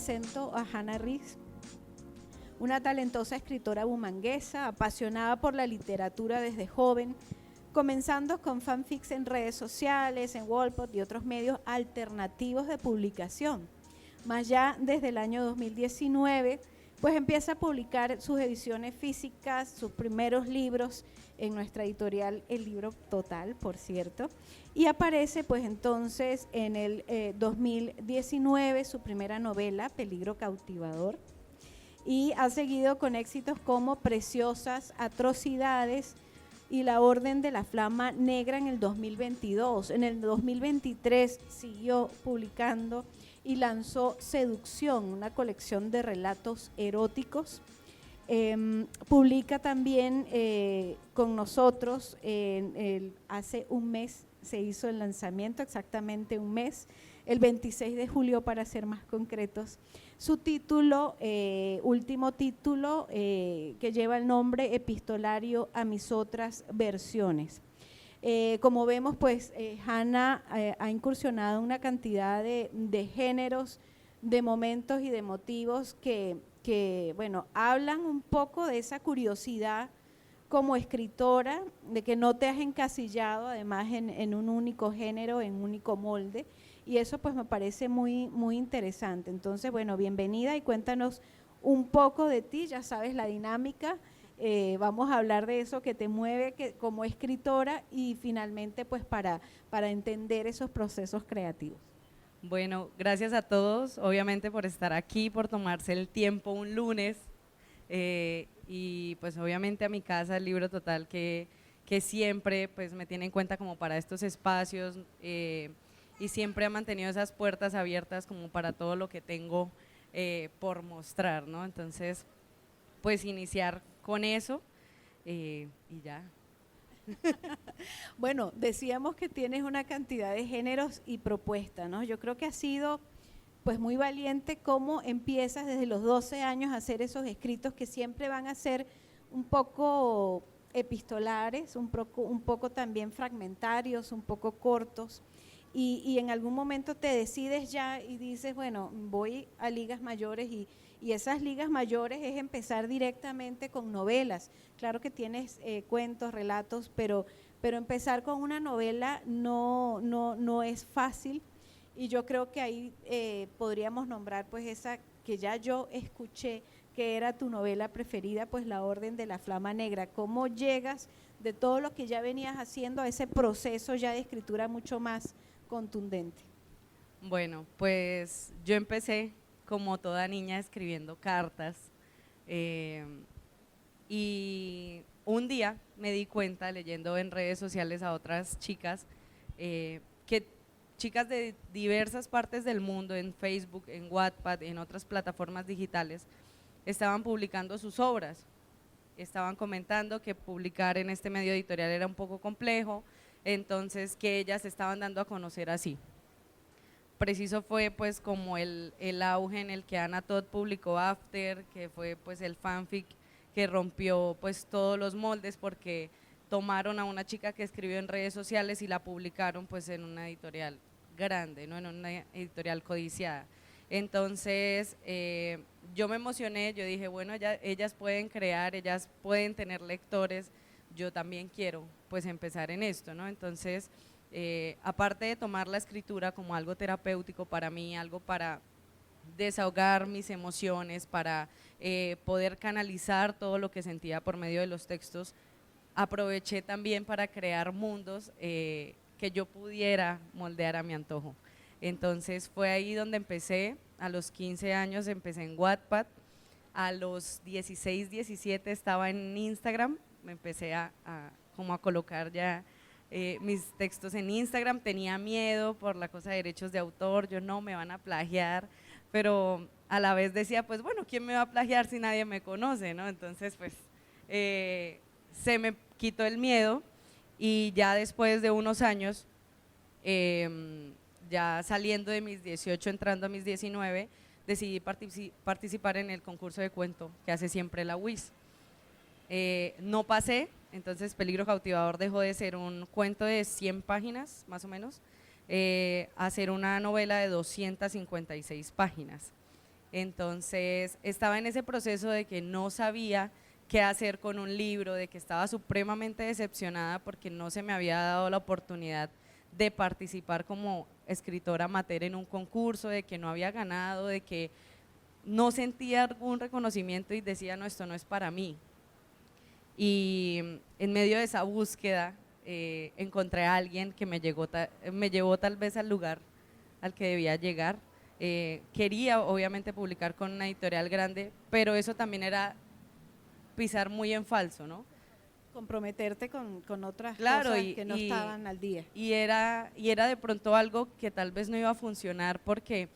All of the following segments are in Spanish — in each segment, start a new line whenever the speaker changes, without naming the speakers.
presento a Hannah Riz, una talentosa escritora bumanguesa, apasionada por la literatura desde joven, comenzando con fanfics en redes sociales, en Wattpad y otros medios alternativos de publicación. Más ya desde el año 2019, pues empieza a publicar sus ediciones físicas, sus primeros libros en nuestra editorial El Libro Total, por cierto, y aparece pues entonces en el 2019 su primera novela, Peligro Cautivador, y ha seguido con éxitos como Preciosas Atrocidades y La Orden de la Flama Negra en el 2022. En el 2023 siguió publicando y lanzó Seducción, una colección de relatos eróticos. Publica también con nosotros, hace un mes se hizo el lanzamiento, exactamente un mes, el 26 de julio para ser más concretos, su título, último título, que lleva el nombre Epistolario a mis otras versiones. Como vemos, pues Hannah ha incursionado en una cantidad de géneros, de momentos y de motivos que, bueno, hablan un poco de esa curiosidad como escritora, de que no te has encasillado además en un único género, en un único molde, y eso pues me parece muy, muy interesante. Entonces, bueno, bienvenida y cuéntanos un poco de ti, ya sabes la dinámica. Vamos a hablar de eso que te mueve como escritora y finalmente pues para entender esos procesos creativos.
Bueno, gracias a todos, obviamente por estar aquí, por tomarse el tiempo un lunes y pues obviamente a mi casa, El Libro Total, que siempre pues me tiene en cuenta como para estos espacios y siempre ha mantenido esas puertas abiertas como para todo lo que tengo por mostrar, ¿no? Entonces, pues iniciar con eso y ya.
Bueno, decíamos que tienes una cantidad de géneros y propuestas, ¿no? Yo creo que has sido pues muy valiente cómo empiezas desde los 12 años a hacer esos escritos que siempre van a ser un poco epistolares, un poco también fragmentarios, un poco cortos, y en algún momento te decides ya y dices, bueno, voy a ligas mayores y esas ligas mayores es empezar directamente con novelas. Claro que tienes cuentos, relatos, pero empezar con una novela no es fácil, y yo creo que ahí podríamos nombrar pues esa que ya yo escuché que era tu novela preferida, pues La Orden de la Flama Negra. ¿Cómo llegas de todo lo que ya venías haciendo a ese proceso ya de escritura mucho más contundente?
Bueno, pues yo empecé como toda niña escribiendo cartas y un día me di cuenta leyendo en redes sociales a otras chicas que chicas de diversas partes del mundo, en Facebook, en Wattpad, en otras plataformas digitales, estaban publicando sus obras, estaban comentando que publicar en este medio editorial era un poco complejo, entonces que ellas se estaban dando a conocer así. Preciso fue pues como el auge en el que Anna Todd publicó After, que fue pues el fanfic que rompió pues todos los moldes, porque tomaron a una chica que escribió en redes sociales y la publicaron pues en una editorial grande, ¿no? En una editorial codiciada. Entonces yo me emocioné, yo dije, bueno, ellas pueden crear, ellas pueden tener lectores, yo también quiero pues empezar en esto, ¿no? Entonces aparte de tomar la escritura como algo terapéutico para mí, algo para desahogar mis emociones, para poder canalizar todo lo que sentía por medio de los textos, aproveché también para crear mundos que yo pudiera moldear a mi antojo. Entonces fue ahí donde empecé. A los 15 años empecé en Wattpad, a los 16, 17 estaba en Instagram, me empecé como a colocar ya mis textos en Instagram. Tenía miedo por la cosa de derechos de autor, yo no, me van a plagiar, pero a la vez decía, pues bueno, ¿quién me va a plagiar si nadie me conoce, no? Entonces pues se me quitó el miedo y ya después de unos años, ya saliendo de mis 18, entrando a mis 19, decidí participar en el concurso de cuento que hace siempre la UIS. No pasé, entonces Peligro Cautivador dejó de ser un cuento de 100 páginas más o menos, a ser una novela de 256 páginas. Entonces estaba en ese proceso de que no sabía qué hacer con un libro, de que estaba supremamente decepcionada porque no se me había dado la oportunidad de participar como escritora amateur en un concurso, de que no había ganado, de que no sentía algún reconocimiento y decía, no, esto no es para mí. Y en medio de esa búsqueda encontré a alguien que me llevó tal vez al lugar al que debía llegar. Quería obviamente publicar con una editorial grande, pero eso también era pisar muy en falso, ¿no?
Comprometerte con otras
Claro,
cosas que no estaban al día.
Y era de pronto algo que tal vez no iba a funcionar porque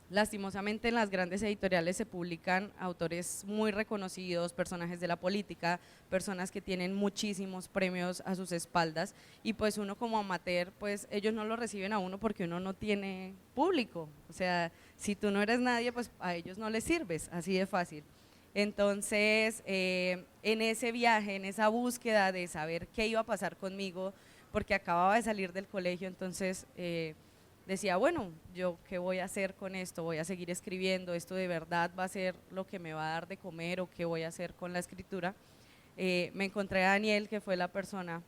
lastimosamente en las grandes editoriales se publican autores muy reconocidos, personajes de la política, personas que tienen muchísimos premios a sus espaldas y pues uno como amateur, pues ellos no lo reciben a uno porque uno no tiene público, o sea, si tú no eres nadie, pues a ellos no les sirves, así de fácil. Entonces, en ese viaje, en esa búsqueda de saber qué iba a pasar conmigo, porque acababa de salir del colegio, entonces decía, bueno, ¿yo qué voy a hacer con esto? ¿Voy a seguir escribiendo? ¿Esto de verdad va a ser lo que me va a dar de comer o qué voy a hacer con la escritura? Me encontré a Daniel, que fue la persona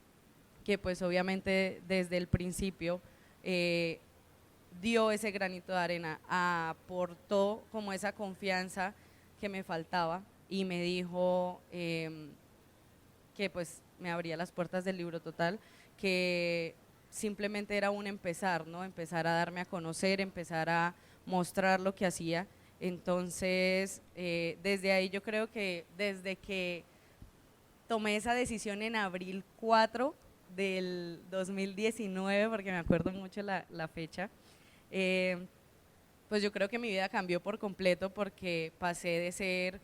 que pues obviamente desde el principio dio ese granito de arena, aportó como esa confianza que me faltaba y me dijo que pues me abría las puertas del Libro Total, que simplemente era un empezar, ¿no? Empezar a darme a conocer, empezar a mostrar lo que hacía. Entonces, desde ahí yo creo que desde que tomé esa decisión en abril 4 del 2019, porque me acuerdo mucho la fecha, pues yo creo que mi vida cambió por completo porque pasé de ser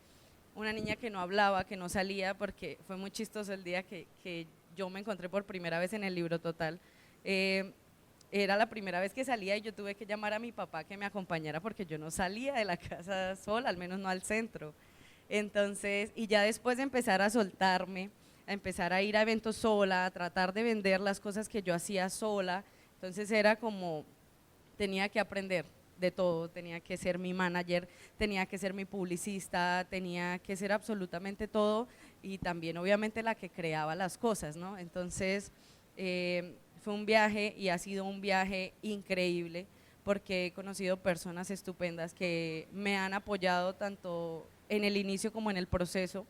una niña que no hablaba, que no salía, porque fue muy chistoso el día que yo me encontré por primera vez en el Libro Total. Era la primera vez que salía y yo tuve que llamar a mi papá que me acompañara porque yo no salía de la casa sola, al menos no al centro. Entonces, y ya después de empezar a soltarme, a empezar a ir a eventos sola, a tratar de vender las cosas que yo hacía sola, entonces era como, tenía que aprender de todo, tenía que ser mi manager, tenía que ser mi publicista, tenía que ser absolutamente todo y también obviamente la que creaba las cosas, ¿no? Entonces, fue un viaje y ha sido un viaje increíble porque he conocido personas estupendas que me han apoyado tanto en el inicio como en el proceso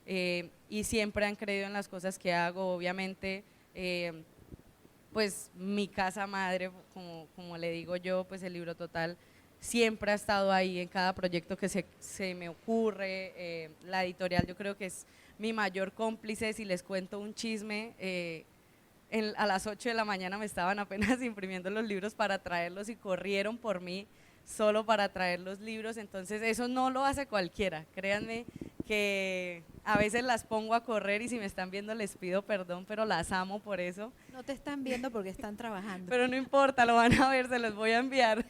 y siempre han creído en las cosas que hago, obviamente pues mi casa madre, como le digo yo, pues el Libro Total siempre ha estado ahí en cada proyecto que se me ocurre, la editorial yo creo que es mi mayor cómplice. Si les cuento un chisme, a las 8 de la mañana me estaban apenas imprimiendo los libros para traerlos y corrieron por mí solo para traer los libros, entonces eso no lo hace cualquiera, créanme que a veces las pongo a correr y si me están viendo les pido perdón, pero las amo por eso.
No te están viendo porque están trabajando.
Pero no importa, lo van a ver, se los voy a enviar.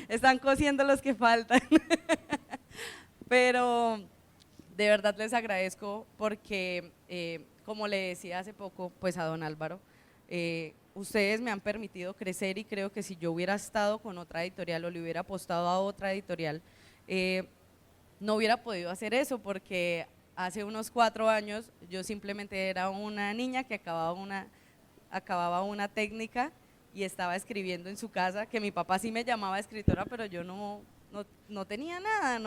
Están cosiendo los que faltan. Pero de verdad les agradezco porque, como le decía hace poco, pues a don Álvaro, ustedes me han permitido crecer y creo que si yo hubiera estado con otra editorial o le hubiera apostado a otra editorial, no hubiera podido hacer eso porque hace unos 4 años yo simplemente era una niña que acababa una técnica y estaba escribiendo en su casa, que mi papá sí me llamaba escritora, pero yo no tenía nada,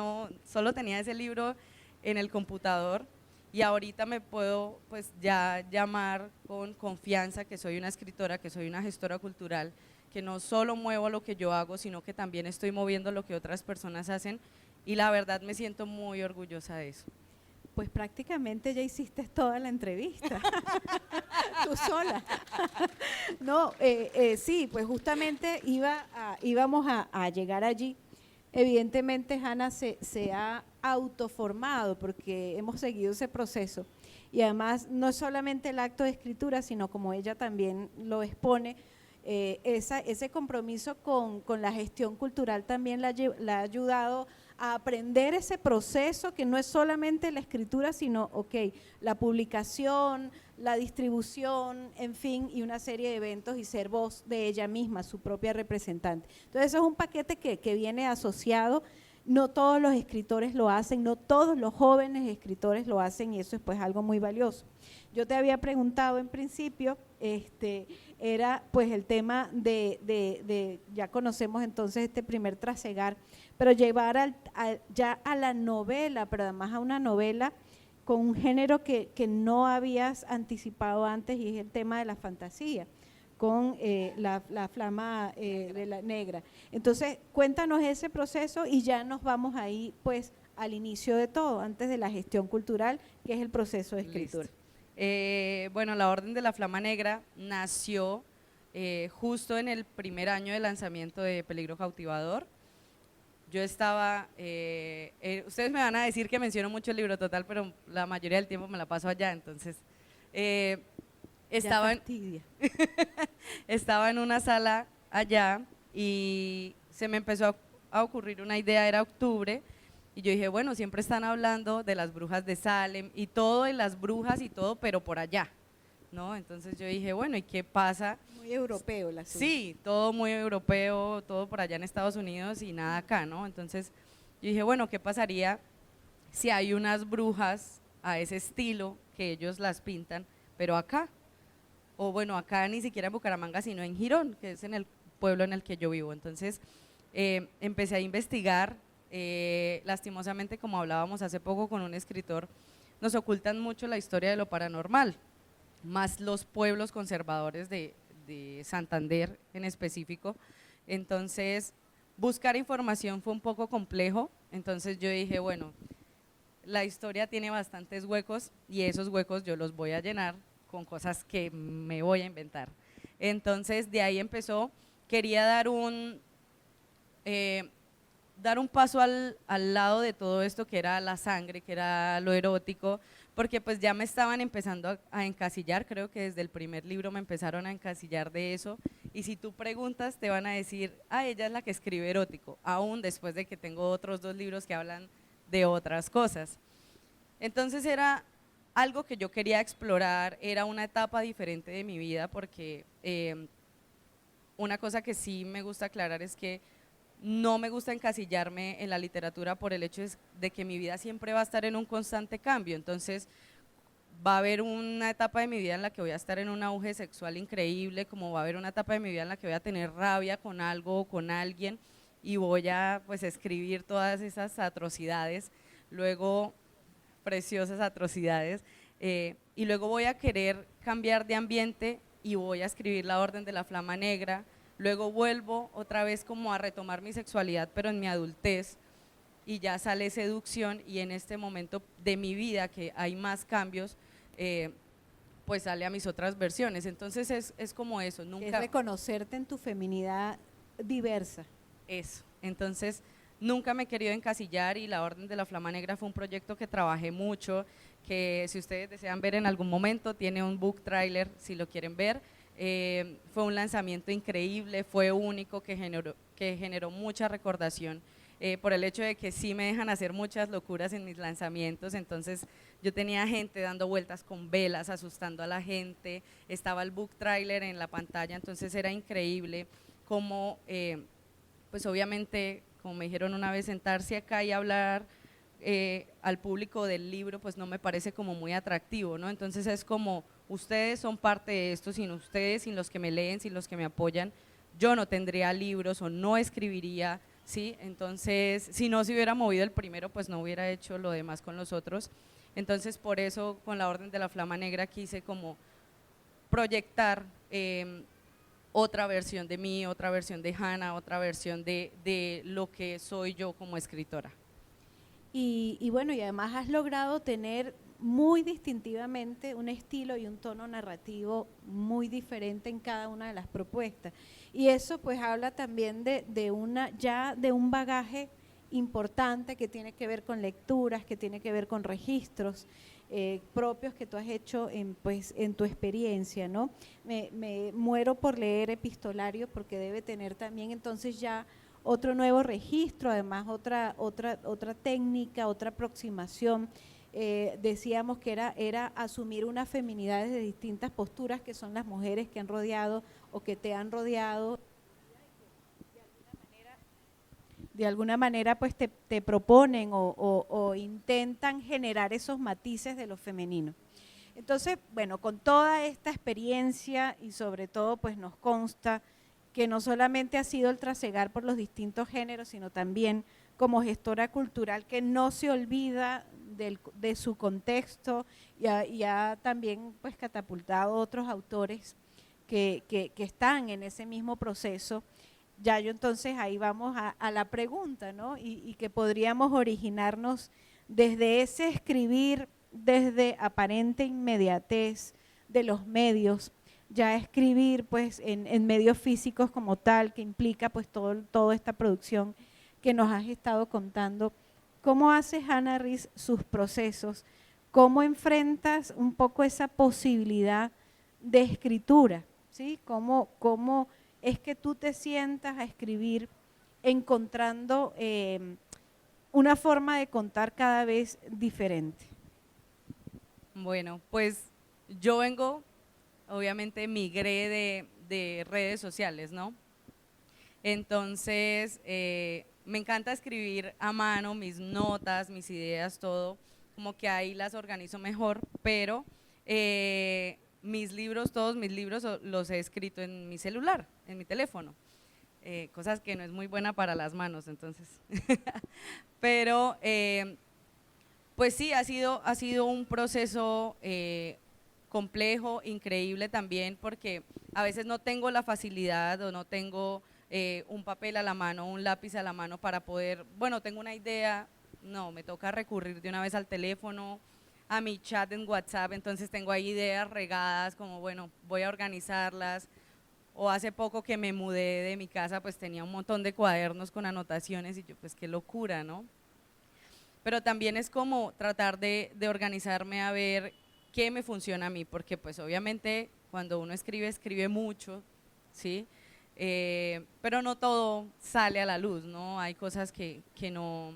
solo tenía ese libro en el computador. Y ahorita me puedo pues ya llamar con confianza que soy una escritora, que soy una gestora cultural, que no solo muevo lo que yo hago, sino que también estoy moviendo lo que otras personas hacen y la verdad me siento muy orgullosa de eso.
Pues prácticamente ya hiciste toda la entrevista, tú sola. No, sí, pues justamente íbamos a llegar allí. Evidentemente Hanna se ha autoformado porque hemos seguido ese proceso y además no es solamente el acto de escritura, sino como ella también lo expone, ese compromiso con la gestión cultural también la ha ayudado a aprender ese proceso que no es solamente la escritura, sino, la publicación, la distribución, en fin, y una serie de eventos y ser voz de ella misma, su propia representante. Entonces, eso es un paquete que viene asociado. No todos los escritores lo hacen, no todos los jóvenes escritores lo hacen y eso es pues algo muy valioso. Yo te había preguntado en principio, era pues el tema de ya conocemos entonces este primer trasegar, pero llevar ya a la novela, pero además a una novela con un género que no habías anticipado antes y es el tema de la fantasía con la flama de la negra. Entonces, cuéntanos ese proceso y ya nos vamos ahí pues al inicio de todo, antes de la gestión cultural, que es el proceso de escritura.
Bueno, la Orden de la Flama Negra nació justo en el primer año de lanzamiento de Peligro Cautivador. Yo estaba, ustedes me van a decir que menciono mucho el Libro Total, pero la mayoría del tiempo me la paso allá, entonces… estaba en una sala allá y se me empezó a ocurrir una idea, era octubre, y yo dije, bueno, siempre están hablando de las brujas de Salem y todo, de las brujas y todo, pero por allá, ¿no? Entonces yo dije, bueno, ¿y qué pasa?
Muy europeo el asunto.
Sí, todo muy europeo, todo por allá en Estados Unidos y nada acá, ¿no? Entonces yo dije, bueno, ¿qué pasaría si hay unas brujas a ese estilo que ellos las pintan, pero acá? O bueno, acá ni siquiera en Bucaramanga, sino en Girón, que es en el pueblo en el que yo vivo. Entonces, empecé a investigar, lastimosamente, como hablábamos hace poco con un escritor, nos ocultan mucho la historia de lo paranormal, más los pueblos conservadores de Santander en específico. Entonces, buscar información fue un poco complejo, entonces yo dije, bueno, la historia tiene bastantes huecos y esos huecos yo los voy a llenar con cosas que me voy a inventar. Entonces de ahí empezó, quería dar un paso al lado de todo esto que era la sangre, que era lo erótico, porque pues ya me estaban empezando a encasillar, creo que desde el primer libro me empezaron a encasillar de eso, y si tú preguntas te van a decir, ella es la que escribe erótico, aún después de que tengo otros 2 libros que hablan de otras cosas. Entonces era algo que yo quería explorar, era una etapa diferente de mi vida porque una cosa que sí me gusta aclarar es que no me gusta encasillarme en la literatura por el hecho de que mi vida siempre va a estar en un constante cambio, entonces va a haber una etapa de mi vida en la que voy a estar en un auge sexual increíble, como va a haber una etapa de mi vida en la que voy a tener rabia con algo o con alguien y voy a pues escribir todas esas atrocidades, luego preciosas atrocidades, y luego voy a querer cambiar de ambiente y voy a escribir La Orden de la Flama Negra, luego vuelvo otra vez como a retomar mi sexualidad pero en mi adultez y ya sale Seducción y en este momento de mi vida que hay más cambios, pues sale a mis otras versiones, entonces es como eso, nunca…
Es reconocerte en tu feminidad diversa.
Eso, entonces… Nunca me he querido encasillar y La Orden de la Flama Negra fue un proyecto que trabajé mucho, que si ustedes desean ver en algún momento, tiene un book trailer si lo quieren ver. Fue un lanzamiento increíble, fue único, que generó mucha recordación por el hecho de que sí me dejan hacer muchas locuras en mis lanzamientos, entonces yo tenía gente dando vueltas con velas, asustando a la gente, estaba el book trailer en la pantalla, entonces era increíble como, pues obviamente… como me dijeron una vez, sentarse acá y hablar al público del libro, pues no me parece como muy atractivo, ¿no? Entonces es como, ustedes son parte de esto, sin ustedes, sin los que me leen, sin los que me apoyan, yo no tendría libros o no escribiría, ¿sí? Entonces, si no se hubiera movido el primero, pues no hubiera hecho lo demás con los otros. Entonces, por eso, con La Orden de la Flama Negra quise como proyectar otra versión de mí, otra versión de Hannah, otra versión de lo que soy yo como escritora.
Y bueno, y además has logrado tener muy distintivamente un estilo y un tono narrativo muy diferente en cada una de las propuestas. Y eso pues habla también de un bagaje importante que tiene que ver con lecturas, que tiene que ver con registros propios que tú has hecho en tu experiencia, ¿no? Me muero por leer Epistolario porque debe tener también entonces ya otro nuevo registro, además otra técnica, otra aproximación. Decíamos que era asumir una feminidad desde distintas posturas, que son las mujeres que han rodeado o que te han rodeado. De alguna manera pues te proponen o intentan generar esos matices de lo femenino. Entonces, bueno, con toda esta experiencia y sobre todo pues nos consta que no solamente ha sido el trasegar por los distintos géneros, sino también como gestora cultural que no se olvida de su contexto y ha también pues catapultado otros autores que están en ese mismo proceso. Ya yo entonces ahí vamos a la pregunta, ¿no? Y que podríamos originarnos desde ese escribir, desde aparente inmediatez de los medios, ya escribir pues en medios físicos como tal, que implica pues toda esta producción que nos has estado contando. ¿Cómo hace Hannah Riss sus procesos? ¿Cómo enfrentas un poco esa posibilidad de escritura? ¿Sí? ¿Cómo es que tú te sientas a escribir encontrando una forma de contar cada vez diferente?
Bueno, pues yo vengo, obviamente migré de redes sociales, ¿no? Entonces, me encanta escribir a mano mis notas, mis ideas, todo, como que ahí las organizo mejor, pero mis libros, todos mis libros los he escrito en mi celular, en mi teléfono, cosas que no es muy buena para las manos, entonces. Pero, pues sí, ha sido un proceso complejo, increíble también, porque a veces no tengo la facilidad o no tengo un papel a la mano, un lápiz a la mano para poder, bueno, tengo una idea, no, me toca recurrir de una vez al teléfono, a mi chat en WhatsApp, entonces tengo ahí ideas regadas, como bueno, voy a organizarlas, o hace poco que me mudé de mi casa, pues tenía un montón de cuadernos con anotaciones y yo, pues qué locura, ¿no? Pero también es como tratar de organizarme a ver qué me funciona a mí, porque pues obviamente cuando uno escribe, escribe mucho, ¿sí? Pero no todo sale a la luz, ¿no? Hay cosas que no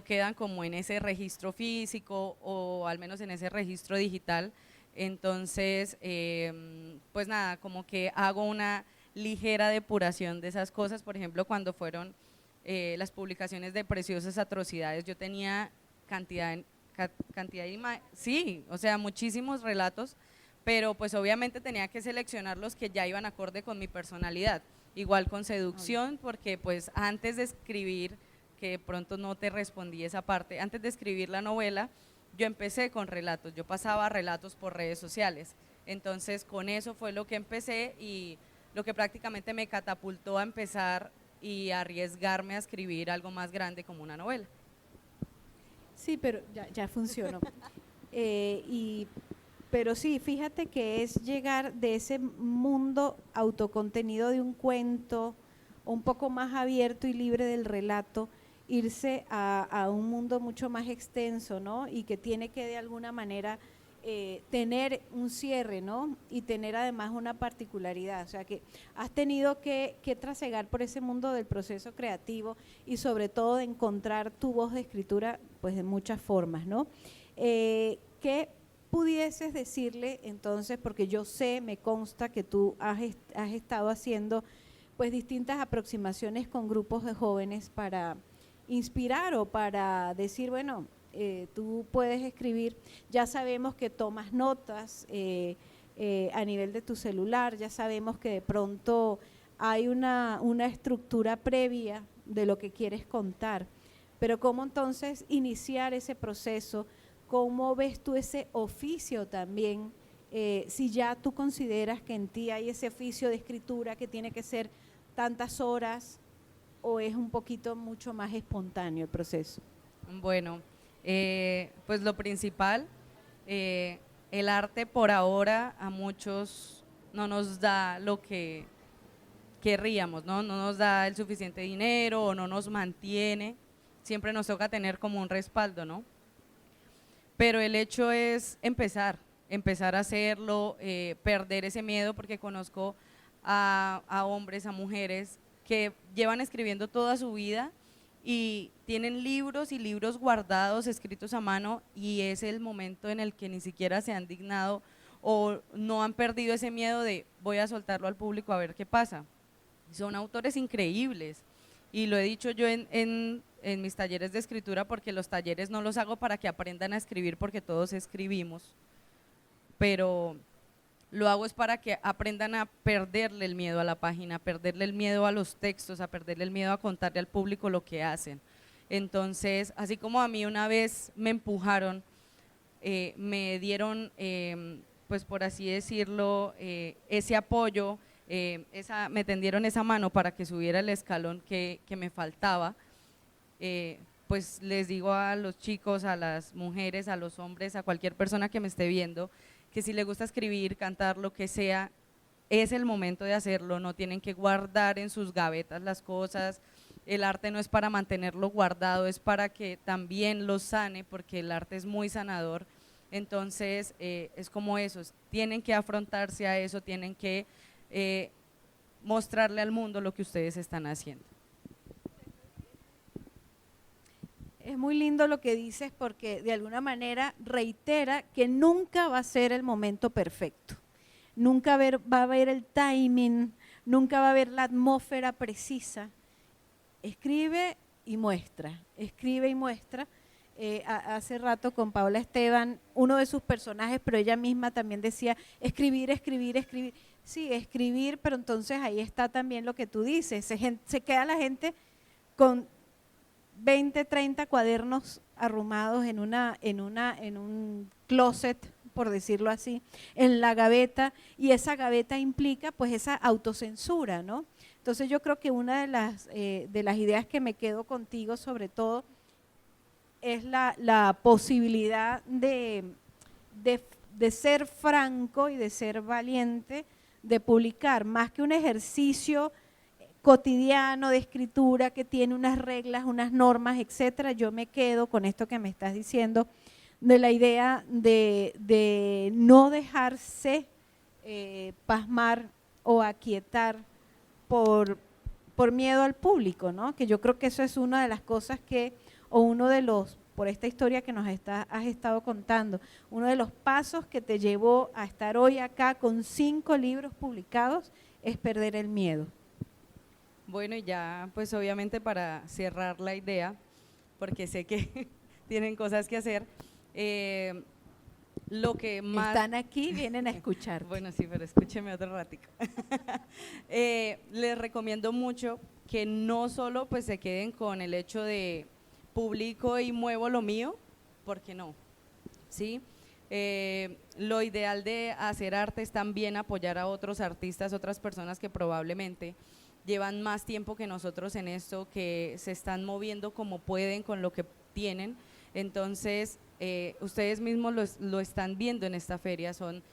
quedan como en ese registro físico o al menos en ese registro digital. Entonces, pues nada, como que hago una ligera depuración de esas cosas. Por ejemplo, cuando fueron las publicaciones de Preciosas Atrocidades, yo tenía cantidad de sí, o sea, muchísimos relatos, pero pues obviamente tenía que seleccionar los que ya iban acorde con mi personalidad. Igual con Seducción, porque pues antes de escribir, que de pronto no te respondí esa parte, antes de escribir la novela, yo empecé con relatos, yo pasaba relatos por redes sociales, entonces con eso fue lo que empecé y lo que prácticamente me catapultó a empezar y arriesgarme a escribir algo más grande como una novela.
Sí, pero ya funcionó. Pero sí, fíjate que es llegar de ese mundo autocontenido de un cuento, un poco más abierto y libre del relato, irse a un mundo mucho más extenso, ¿no? Y que tiene que de alguna manera tener un cierre, ¿no? Y tener además una particularidad, o sea que has tenido que trasegar por ese mundo del proceso creativo y sobre todo de encontrar tu voz de escritura pues de muchas formas, ¿no? ¿Qué pudieses decirle entonces, porque yo sé, me consta que tú has estado haciendo pues distintas aproximaciones con grupos de jóvenes para inspirar o para decir, bueno, tú puedes escribir, ya sabemos que tomas notas a nivel de tu celular, ya sabemos que de pronto hay una estructura previa de lo que quieres contar, pero ¿cómo entonces iniciar ese proceso? ¿Cómo ves tú ese oficio también? Si ya tú consideras que en ti hay ese oficio de escritura que tiene que ser tantas horas o es un poquito mucho más espontáneo el proceso.
Bueno, pues lo principal, el arte por ahora a muchos no nos da lo que querríamos, ¿no? No nos da el suficiente dinero o no nos mantiene, siempre nos toca tener como un respaldo, ¿no? Pero el hecho es empezar a hacerlo, perder ese miedo, porque conozco a hombres, a mujeres que llevan escribiendo toda su vida y tienen libros y libros guardados, escritos a mano, y es el momento en el que ni siquiera se han dignado o no han perdido ese miedo de voy a soltarlo al público a ver qué pasa. Son autores increíbles y lo he dicho yo en mis talleres de escritura, porque los talleres no los hago para que aprendan a escribir porque todos escribimos, pero lo hago es para que aprendan a perderle el miedo a la página, a perderle el miedo a los textos, a perderle el miedo a contarle al público lo que hacen. Entonces, así como a mí una vez me empujaron, me dieron, pues por así decirlo, ese apoyo, me tendieron esa mano para que subiera el escalón que me faltaba, pues les digo a los chicos, a las mujeres, a los hombres, a cualquier persona que me esté viendo, que si le gusta escribir, cantar, lo que sea, es el momento de hacerlo, no tienen que guardar en sus gavetas las cosas. El arte no es para mantenerlo guardado, es para que también lo sane, porque el arte es muy sanador. Entonces, es como eso, tienen que afrontarse a eso, tienen que mostrarle al mundo lo que ustedes están haciendo.
Es muy lindo lo que dices, porque de alguna manera reitera que nunca va a ser el momento perfecto, nunca va a haber el timing, nunca va a haber la atmósfera precisa. Escribe y muestra, escribe y muestra. Hace rato con Paola Esteban, uno de sus personajes, pero ella misma también decía escribir, escribir, escribir. Sí, escribir, pero entonces ahí está también lo que tú dices, se queda la gente con 20, 30 cuadernos arrumados en un closet, por decirlo así, en la gaveta, y esa gaveta implica pues esa autocensura, ¿no? Entonces yo creo que una de las ideas que me quedo contigo sobre todo es la posibilidad de ser franco y de ser valiente, de publicar, más que un ejercicio cotidiano de escritura que tiene unas reglas, unas normas, etcétera. Yo me quedo con esto que me estás diciendo, de la idea de no dejarse pasmar o aquietar por miedo al público, ¿no? Que yo creo que eso es una de las cosas por esta historia que has estado contando, uno de los pasos que te llevó a estar hoy acá con 5 libros publicados es perder el miedo.
Bueno, y ya pues obviamente para cerrar la idea, porque sé que tienen cosas que hacer, lo que más…
Están aquí, vienen a escuchar.
Bueno, sí, pero escúcheme otro ratico. Les recomiendo mucho que no solo pues se queden con el hecho de publico y muevo lo mío, porque no, ¿sí? Lo ideal de hacer arte es también apoyar a otros artistas, otras personas que probablemente llevan más tiempo que nosotros en esto, que se están moviendo como pueden con lo que tienen. Entonces, ustedes mismos lo están viendo en esta feria, son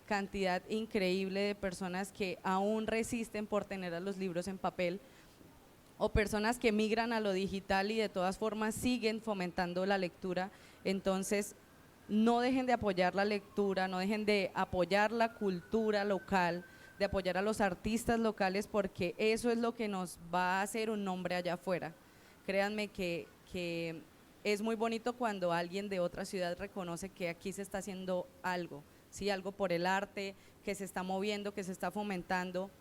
cantidad increíble de personas que aún resisten por tener a los libros en papel, o personas que migran a lo digital y de todas formas siguen fomentando la lectura. Entonces, no dejen de apoyar la lectura, no dejen de apoyar la cultura local, de apoyar a los artistas locales, porque eso es lo que nos va a hacer un nombre allá afuera. Créanme que es muy bonito cuando alguien de otra ciudad reconoce que aquí se está haciendo algo, ¿sí? Algo por el arte, que se está moviendo, que se está fomentando,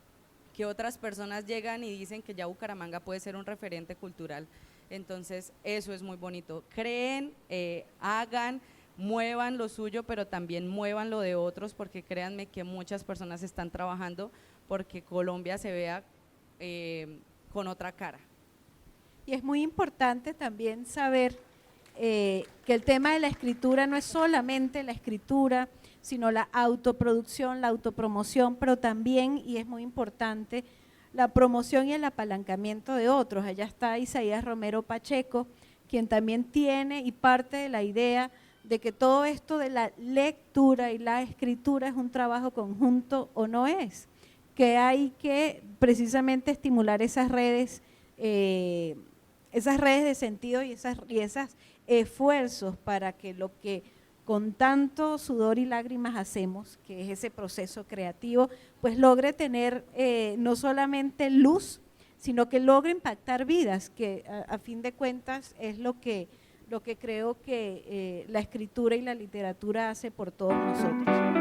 que otras personas llegan y dicen que ya Bucaramanga puede ser un referente cultural. Entonces eso es muy bonito. Creen, hagan, muevan lo suyo, pero también muevan lo de otros, porque créanme que muchas personas están trabajando porque Colombia se vea con otra cara.
Y es muy importante también saber que el tema de la escritura no es solamente la escritura, sino la autoproducción, la autopromoción, pero también, y es muy importante, la promoción y el apalancamiento de otros. Allá está Isaías Romero Pacheco, quien también tiene y parte de la idea de que todo esto de la lectura y la escritura es un trabajo conjunto, o no es, que hay que precisamente estimular esas redes de sentido y esos esfuerzos para que lo que con tanto sudor y lágrimas hacemos, que es ese proceso creativo, pues logre tener no solamente luz, sino que logre impactar vidas, que a fin de cuentas es lo que creo que la escritura y la literatura hace por todos nosotros.